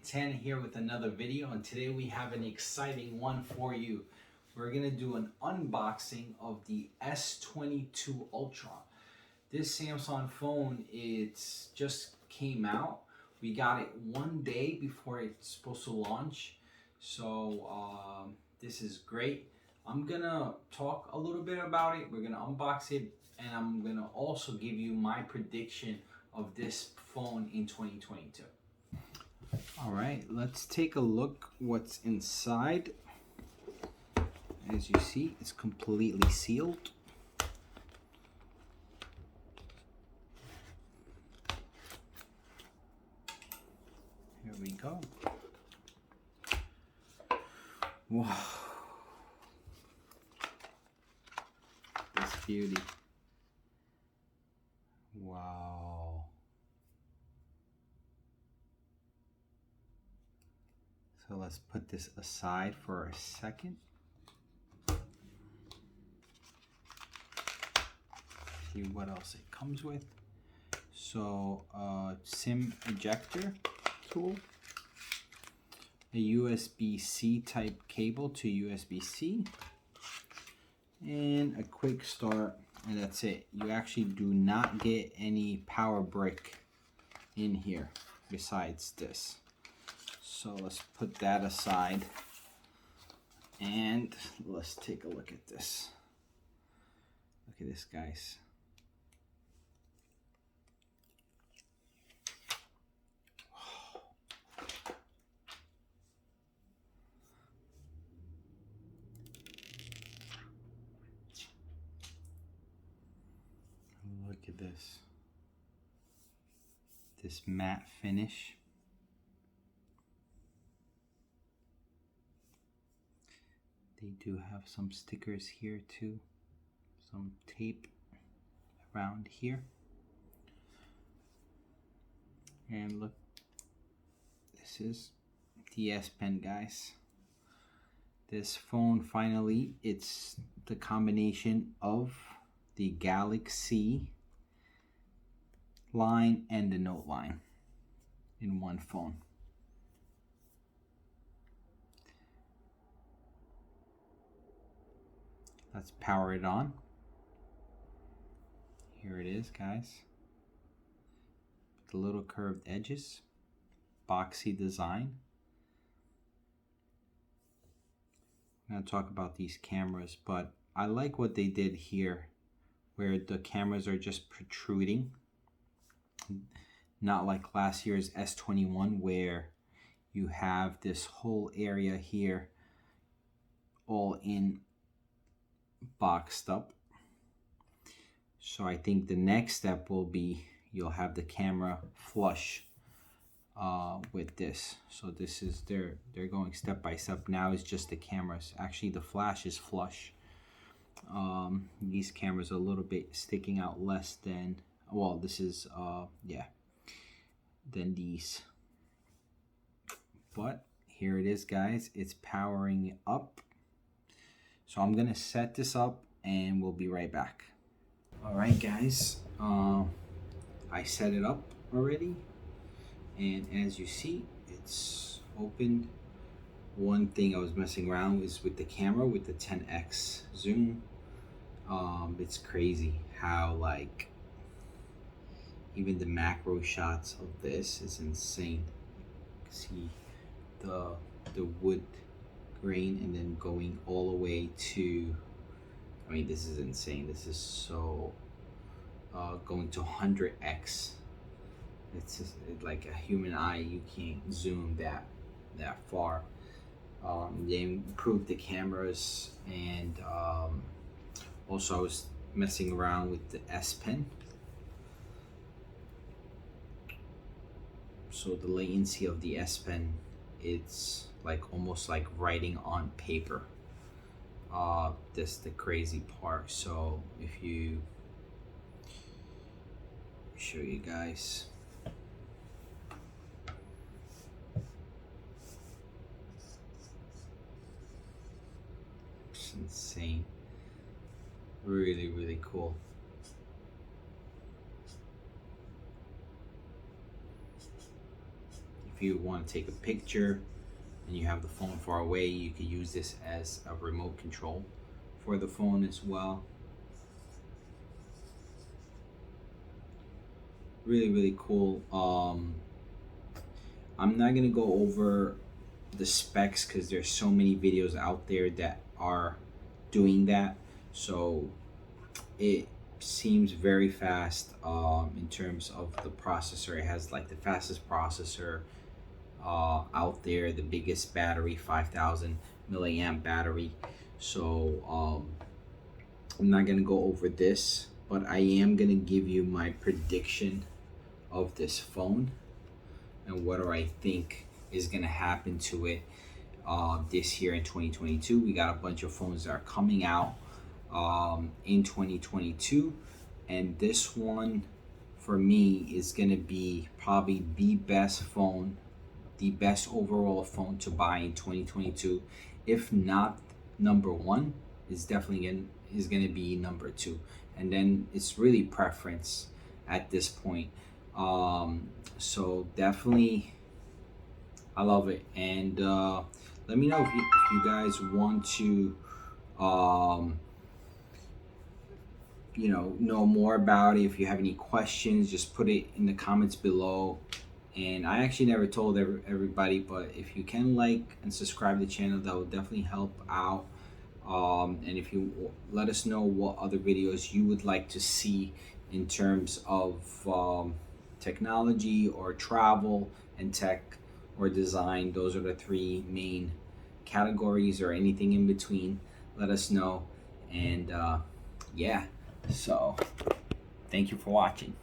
it's Hanna here with another video, and today we have an exciting one for you. We're gonna do an unboxing of the S22 Ultra. This Samsung phone, it's just came out. We got it one day before it's supposed to launch, so this is great. I'm gonna talk a little bit about it. We're gonna unbox it, and I'm gonna also give you my prediction of this phone in 2022. All right, let's take a look what's inside. As you see, it's completely sealed. Here we go. Wow. This beauty. Wow. So let's put this aside for a second. See what else it comes with. So SIM ejector tool, a USB-C type cable to USB-C, and a quick start, and that's it. You actually do not get any power brick in here besides this. So let's put that aside and let's take a look at this. Look at this, guys. Look at this. This matte finish. They do have some stickers here too, some tape around here. And look, this is the S Pen, guys. This phone finally, it's the combination of the Galaxy line and the Note line in one phone. Let's power it on. Here it is, guys. The little curved edges, boxy design. I'm going to talk about these cameras, but I like what they did here, where the cameras are just protruding. Not like last year's S21, where you have this whole area here all in boxed up. So I think the next step will be you'll have the camera flush with this. So this is they're going step by step. Now it's just the cameras. Actually, the flash is flush. These cameras are a little bit sticking out less than, well, this is than these. But here it is, guys. It's powering up. So I'm gonna set this up and we'll be right back. All right, guys, I set it up already, and as you see, it's opened. One thing I was messing around is with the camera with the 10x zoom. It's crazy how, like, even the macro shots of this is insane. See the wood grain, and then going all the way to, I mean, this is insane. This is so going to 100x. It's just like a human eye, you can't zoom that far. They improved the cameras, and also I was messing around with the S Pen. So the latency of the S Pen, it's like almost like writing on paper. That's the crazy part. So if you show you guys, it's insane. Really cool. if you want to take a picture and you have the phone far away, you could use this as a remote control for the phone as well. Really, really cool. I'm not gonna go over the specs because there's so many videos out there that are doing that. So it seems very fast in terms of the processor. It has like the fastest processor out there, the biggest battery, 5,000 milliamp battery. So I'm not gonna go over this, but I am gonna give you my prediction of this phone and what do I think is gonna happen to it this year in 2022. We got a bunch of phones that are coming out in 2022, and this one for me is gonna be probably the best phone, the best overall phone to buy in 2022. If not number one, is definitely gonna be number two, and then it's really preference at this point. So definitely I love it. And let me know if you guys want to know more about it. If you have any questions, just put it in the comments below. And I actually never told everybody, but if you can like and subscribe to the channel, that will definitely help out. And if you let us know what other videos you would like to see in terms of technology or travel and tech or design, those are the three main categories, or anything in between, let us know. And yeah, so thank you for watching.